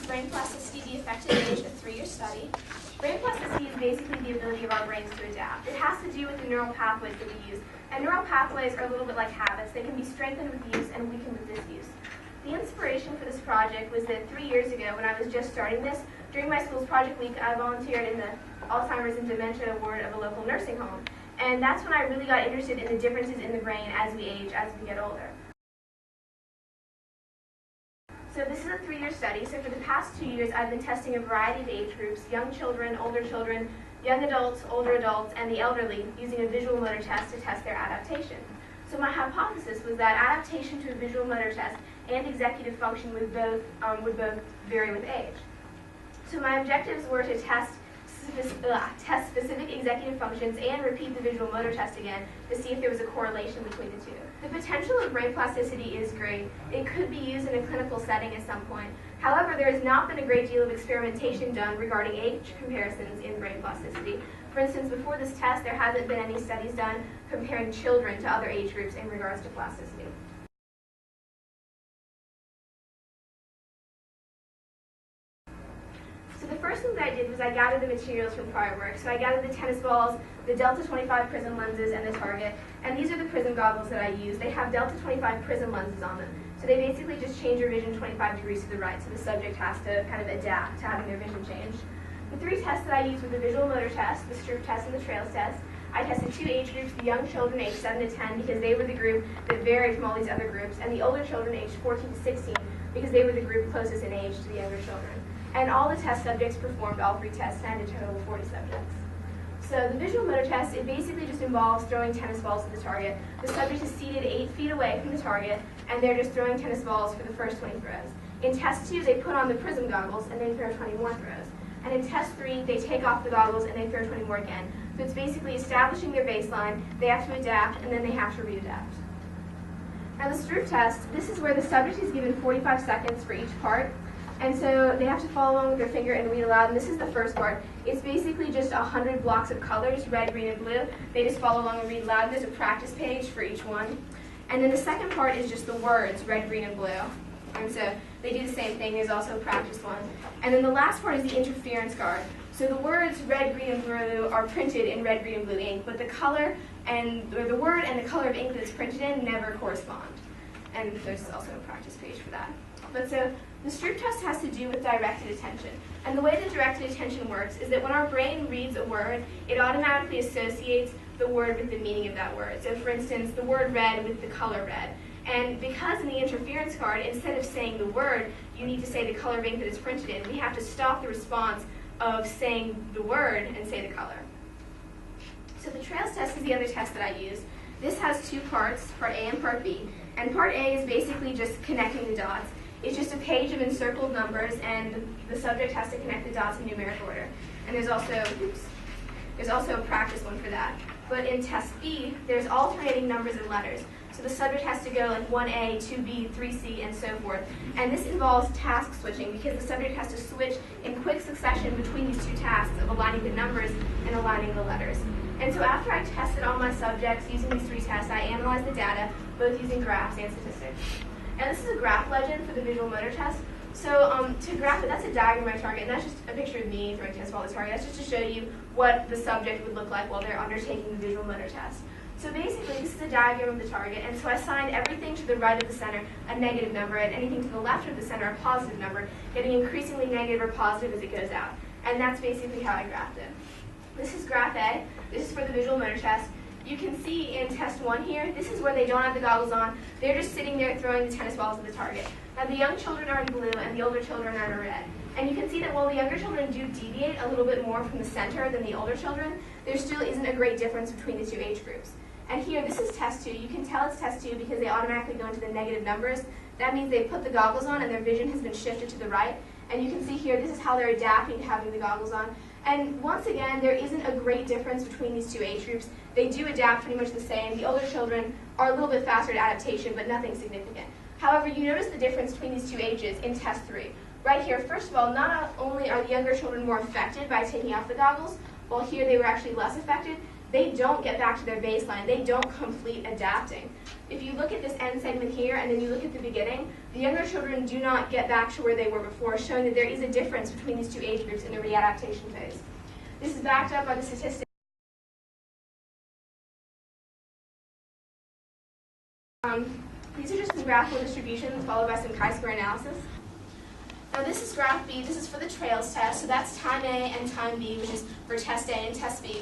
Brain Plasticity, the Effective Age, a 3-year study. Brain plasticity is basically the ability of our brains to adapt. It has to do with the neural pathways that we use. And neural pathways are a little bit like habits. They can be strengthened with use and weakened with disuse. The inspiration for this project was that 3 years ago, when I was just starting this, during my school's project week, I volunteered in the Alzheimer's and Dementia ward of a local nursing home. And that's when I really got interested in the differences in the brain as we age, as we get older. So this is a 3-year study. So for the past 2 years, I've been testing a variety of age groups: young children, young adults, older adults, and the elderly, using a visual motor test to test their adaptation. So my hypothesis was that adaptation to a visual motor test and executive function would both vary with age. So my objectives were to test specific executive functions and repeat the visual motor test again to see if there was a correlation between the two. The potential of brain plasticity is great. It could be used in a clinical setting at some point. However, there has not been a great deal of experimentation done regarding age comparisons in brain plasticity. For instance, before this test, there hasn't been any studies done comparing children to other age groups in regards to plasticity. So the first thing that I did was I gathered the materials from prior work. So I gathered the tennis balls, the Delta 25 prism lenses, and the target. And these are the prism goggles that I use. They have Delta 25 prism lenses on them. So they basically just change your vision 25 degrees to the right, so the subject has to kind of adapt to having their vision changed. The 3 tests that I used were the visual motor test, the Stroop test, and the Trails test. I tested 2 age groups, the young children aged 7 to 10, because they were the group that varied from all these other groups, and the older children aged 14 to 16, because they were the group closest in age to the younger children. And all the test subjects performed all 3 tests, and a total of 40 subjects. So the visual motor test, it basically just involves throwing tennis balls at the target. The subject is seated 8 feet away from the target, and they're just throwing tennis balls for the first 20 throws. In test 2, they put on the prism goggles, and they throw 20 more throws. And in test 3, they take off the goggles, and they throw 20 more again. So it's basically establishing their baseline, they have to adapt, and then they have to readapt. Now the Stroop test, this is where the subject is given 45 seconds for each part. And so they have to follow along with their finger and read aloud. And this is the first part. It's basically just 100 blocks of colors, red, green, and blue. They just follow along and read aloud. There's a practice page for each one. And then the second part is just the words, red, green, and blue. And so they do the same thing. There's also a practice one. And then the last part is the interference card. So the words red, green, and blue are printed in red, green, and blue ink, but the color or the word and the color of ink that it's printed in never correspond. And there's also a practice page for that. But so the Stroop test has to do with directed attention. And the way that directed attention works is that when our brain reads a word, it automatically associates the word with the meaning of that word. So for instance, the word red with the color red. And because in the interference card, instead of saying the word, you need to say the color of ink that it's printed in, we have to stop the response of saying the word and say the color. So the Trails test is the other test that I use. This has 2 parts, part A and part B. And part A is basically just connecting the dots. It's just a page of encircled numbers, and the subject has to connect the dots in numeric order. And there's also a practice one for that. But in test B, there's alternating numbers and letters. So the subject has to go like 1A, 2B, 3C, and so forth. And this involves task switching, because the subject has to switch in quick succession between these 2 tasks of aligning the numbers and aligning the letters. And so after I tested all my subjects using these 3 tests, I analyzed the data, both using graphs and statistics. And this is a graph legend for the visual motor test. So to graph it, that's a diagram of my target, and that's just a picture of me throwing tennis ball at the target. That's just to show you what the subject would look like while they're undertaking the visual motor test. So basically, this is a diagram of the target, and so I assigned everything to the right of the center a negative number, and anything to the left of the center a positive number, getting increasingly negative or positive as it goes out. And that's basically how I graphed it. This is graph A. This is for the visual motor test. You can see in test 1 here, this is where they don't have the goggles on. They're just sitting there throwing the tennis balls at the target. Now the young children are in blue and the older children are in red. And you can see that while the younger children do deviate a little bit more from the center than the older children, there still isn't a great difference between the 2 age groups. And here, this is test 2. You can tell it's test 2 because they automatically go into the negative numbers. That means they put the goggles on and their vision has been shifted to the right. And you can see here, this is how they're adapting to having the goggles on. And once again, there isn't a great difference between these 2 age groups. They do adapt pretty much the same. The older children are a little bit faster at adaptation, but nothing significant. However, you notice the difference between these 2 ages in test 3. Right here, first of all, not only are the younger children more affected by taking off the goggles, while here they were actually less affected, they don't get back to their baseline. They don't complete adapting. If you look at this end segment here and then you look at the beginning, the younger children do not get back to where they were before, showing that there is a difference between these two age groups in the readaptation phase. This is backed up by the statistics. These are just some graphical distributions followed by some chi-square analysis. Now this is graph B. This is for the trails test. So that's time A and time B, which is for test A and test B.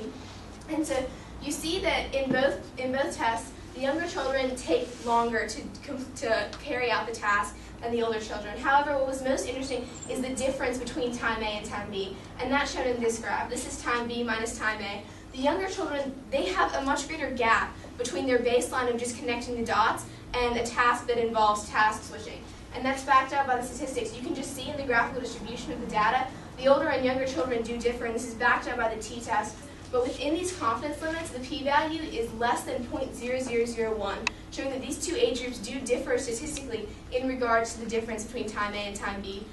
And so you see that in both tests, the younger children take longer to carry out the task than the older children. However, what was most interesting is the difference between time A and time B, and that's shown in this graph. This is time B minus time A. The younger children, they have a much greater gap between their baseline of just connecting the dots and a task that involves task switching. And that's backed up by the statistics. You can just see in the graphical distribution of the data, the older and younger children do differ, and this is backed up by the t-test. But within these confidence limits, the p-value is less than 0.0001, showing that these two age groups do differ statistically in regards to the difference between time A and time B.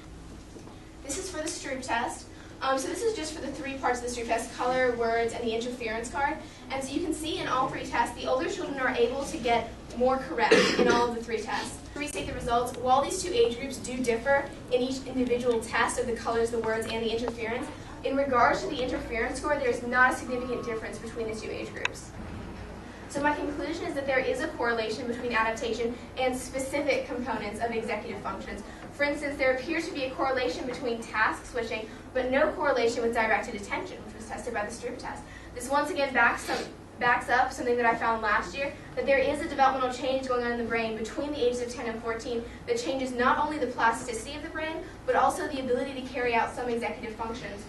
This is for the Stroop test. So this is just for the three parts of the Stroop test: color, words, and the interference card. And so you can see in all three tests, the older children are able to get more correct in all of the three tests. To restate the results, while these two age groups do differ in each individual test of the colors, the words, and the interference, in regards to the interference score, there is not a significant difference between the two age groups. So my conclusion is that there is a correlation between adaptation and specific components of executive functions. For instance, there appears to be a correlation between task switching, but no correlation with directed attention, which was tested by the Stroop test. This once again backs up something that I found last year, that there is a developmental change going on in the brain between the ages of 10 and 14 that changes not only the plasticity of the brain, but also the ability to carry out some executive functions.